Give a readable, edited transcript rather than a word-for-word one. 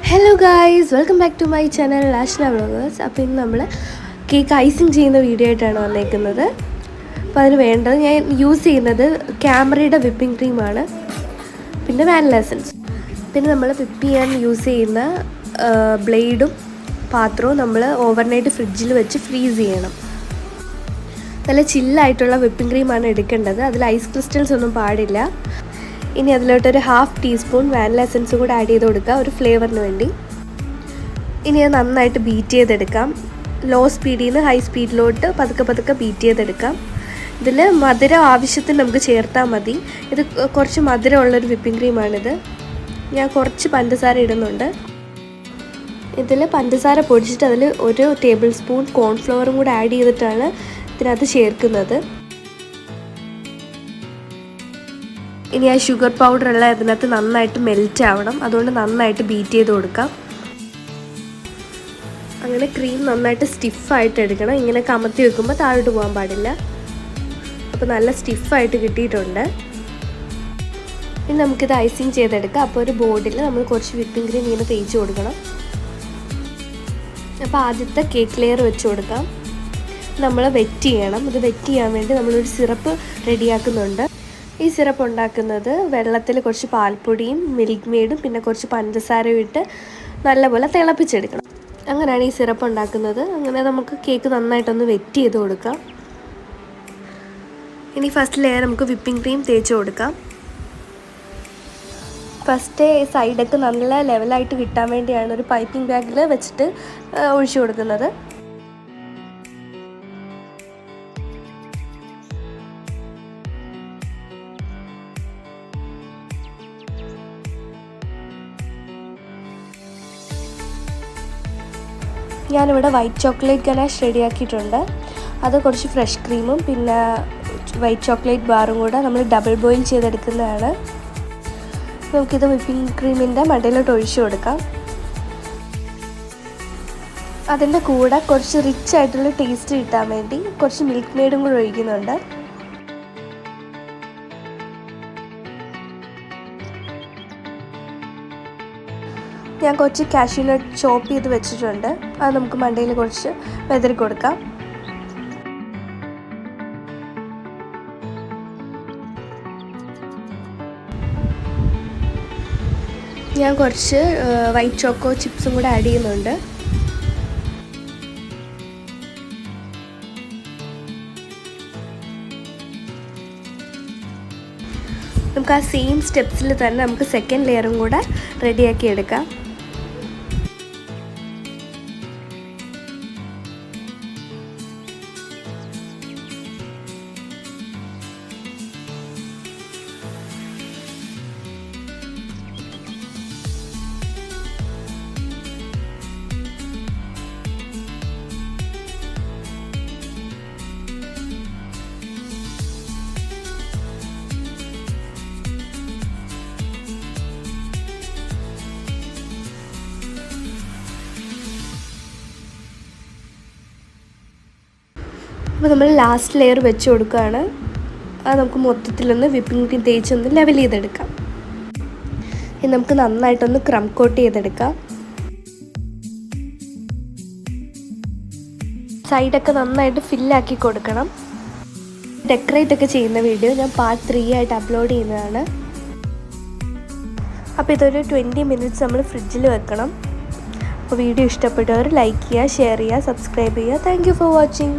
Hello guys, welcome back to my channel Lashna vloggers. അപ്പോൾ ഇന്ന് നമ്മൾ കേക്ക് ഐസിങ് ചെയ്യുന്ന വീഡിയോ ആയിട്ടാണ് വന്നേക്കുന്നത്. അപ്പോൾ അതിന് വേണ്ടത് ഞാൻ യൂസ് ചെയ്യുന്നത് ക്യാമറയുടെ വിപ്പിംഗ് ക്രീമാണ്, പിന്നെ വാനില എസൻസ്. പിന്നെ നമ്മൾ വിപ്പ് ചെയ്യാൻ യൂസ് ചെയ്യുന്ന ബ്ലേഡും പാത്രവും നമ്മൾ ഓവർനൈറ്റ് ഫ്രിഡ്ജിൽ വെച്ച് ഫ്രീസ് ചെയ്യണം. നല്ല ചില്ലായിട്ടുള്ള വിപ്പിംഗ് ക്രീമാണ് എടുക്കേണ്ടത്. അതിൽ ഐസ് ക്രിസ്റ്റൽസ് ഒന്നും പാടില്ല. ഇനി അതിലോട്ടൊരു 1/2 ടീസ്പൂൺ വാനില എസൻസ് കൂടെ ആഡ് ചെയ്ത് കൊടുക്കുക, ഒരു ഫ്ലേവറിന് വേണ്ടി. ഇനി അത് നന്നായിട്ട് ബീറ്റ് ചെയ്തെടുക്കാം. ലോ സ്പീഡിൽ നിന്ന് ഹൈ സ്പീഡിലോട്ട് പതുക്കെ ബീറ്റ് ചെയ്തെടുക്കാം. ഇതിൽ മധുരം ആവശ്യത്തിന് നമുക്ക് ചേർത്താൽ മതി. ഇത് കുറച്ച് മധുരമുള്ളൊരു വിപ്പിംഗ് ക്രീമാണിത്. ഞാൻ കുറച്ച് പഞ്ചസാര ഇടുന്നുണ്ട്. ഇതിൽ പഞ്ചസാര പൊടിച്ചിട്ട് അതിൽ 1 ടേബിൾ സ്പൂൺ കോൺഫ്ലവറും കൂടെ ആഡ് ചെയ്തിട്ടാണ് ഇതിനകത്ത് ചേർക്കുന്നത്. ഇനി ആ ഷുഗർ പൗഡറെല്ലാം ഇതിനകത്ത് നന്നായിട്ട് മെൽറ്റ് ആവണം. അതുകൊണ്ട് നന്നായിട്ട് ബീറ്റ് ചെയ്ത് കൊടുക്കാം. അങ്ങനെ ക്രീം നന്നായിട്ട് സ്റ്റിഫായിട്ട് എടുക്കണം. ഇങ്ങനെ കമത്തി വെക്കുമ്പോൾ താഴോട്ട് പോകാൻ പാടില്ല. അപ്പോൾ നല്ല സ്റ്റിഫായിട്ട് കിട്ടിയിട്ടുണ്ട്. ഇനി നമുക്കിത് ഐസിങ് ചെയ്തെടുക്കാം. അപ്പോൾ ഒരു ബോർഡിൽ നമ്മൾ കുറച്ച് വിപ്പിംഗ് ക്രീം ഇങ്ങനെ തേച്ച് കൊടുക്കണം. അപ്പോൾ ആദ്യത്തെ കേക്ക് ലെയർ വെച്ച് കൊടുക്കാം. നമ്മൾ വെറ്റ് ചെയ്യണം. ഇത് വെറ്റ് ചെയ്യാൻ വേണ്ടി നമ്മളൊരു സിറപ്പ് റെഡിയാക്കുന്നുണ്ട്. ഈ സിറപ്പ് ഉണ്ടാക്കുന്നത് വെള്ളത്തിൽ കുറച്ച് പാൽപ്പൊടിയും മിൽക്ക് മെയ്ഡും പിന്നെ കുറച്ച് പഞ്ചസാരയും ഇട്ട് നല്ലപോലെ തിളപ്പിച്ചെടുക്കണം. അങ്ങനെയാണ് ഈ സിറപ്പ് ഉണ്ടാക്കുന്നത്. അങ്ങനെ നമുക്ക് കേക്ക് നന്നായിട്ടൊന്ന് വെറ്റ് ചെയ്ത് കൊടുക്കാം. ഇനി ഫസ്റ്റ് ലെയർ നമുക്ക് വിപ്പിംഗ് ക്രീം തേച്ച് കൊടുക്കാം. ഫസ്റ്റ് സൈഡൊക്കെ നല്ല ലെവലായിട്ട് കിട്ടാൻ വേണ്ടിയാണ് ഒരു പൈപ്പിംഗ് ബാഗിൽ വെച്ചിട്ട് ഒഴിച്ചു കൊടുക്കുന്നത്. ഞാനിവിടെ വൈറ്റ് ചോക്ലേറ്റ് ഗനാഷ് റെഡിയാക്കിയിട്ടുണ്ട്. അത് കുറച്ച് ഫ്രഷ് ക്രീമും പിന്നെ വൈറ്റ് ചോക്ലേറ്റ് ബാറും കൂടെ നമ്മൾ ഡബിൾ ബോയിൽ ചെയ്തെടുക്കുന്നതാണ്. നമുക്കിത് വിപ്പിംഗ് ക്രീമിൻ്റെ മണ്ടയിലോട്ട് ഒഴിച്ചു കൊടുക്കാം. അതിൻ്റെ കൂടെ കുറച്ച് റിച്ച് ആയിട്ടുള്ള ടേസ്റ്റ് കിട്ടാൻ വേണ്ടി കുറച്ച് മിൽക്ക് മെയ്ഡും കൂടെ ഒഴിക്കുന്നുണ്ട്. ഞാൻ കുറച്ച് കാഷ്യൂ നട്ട് ചോപ്പ് ചെയ്ത് വെച്ചിട്ടുണ്ട്. അത് നമുക്ക് മണ്ടയിൽ കുറച്ച് വെതറി കൊടുക്കാം. ഞാൻ കുറച്ച് വൈറ്റ് ചോക്കോ ചിപ്സും കൂടെ ആഡ് ചെയ്യുന്നുണ്ട്. നമുക്ക് ആ സെയിം സ്റ്റെപ്സിൽ തന്നെ നമുക്ക് സെക്കൻഡ് ലെയറും കൂടെ റെഡിയാക്കി എടുക്കാം. അപ്പോൾ നമ്മൾ ലാസ്റ്റ് ലെയർ വെച്ച് കൊടുക്കുകയാണ്. അത് നമുക്ക് മൊത്തത്തിലൊന്ന് വിപ്പിംഗ് ക്രീം തേച്ചൊന്ന് ലെവൽ ചെയ്തെടുക്കാം. ഇനി നമുക്ക് നന്നായിട്ടൊന്ന് ക്രം കോട്ട് ചെയ്തെടുക്കാം. സൈഡൊക്കെ നന്നായിട്ട് ഫില്ലാക്കി കൊടുക്കണം. ഡെക്കറേറ്റ് ഒക്കെ ചെയ്യുന്ന വീഡിയോ ഞാൻ പാർട്ട് 3 ആയിട്ട് അപ്ലോഡ് ചെയ്യുന്നതാണ്. അപ്പോൾ ഇതൊരു 20 മിനിറ്റ്സ് നമ്മൾ ഫ്രിഡ്ജിൽ വെക്കണം. അപ്പോൾ വീഡിയോ ഇഷ്ടപ്പെട്ടവർ ലൈക്ക് ചെയ്യുക, ഷെയർ ചെയ്യുക, സബ്സ്ക്രൈബ് ചെയ്യുക. Thank you for watching.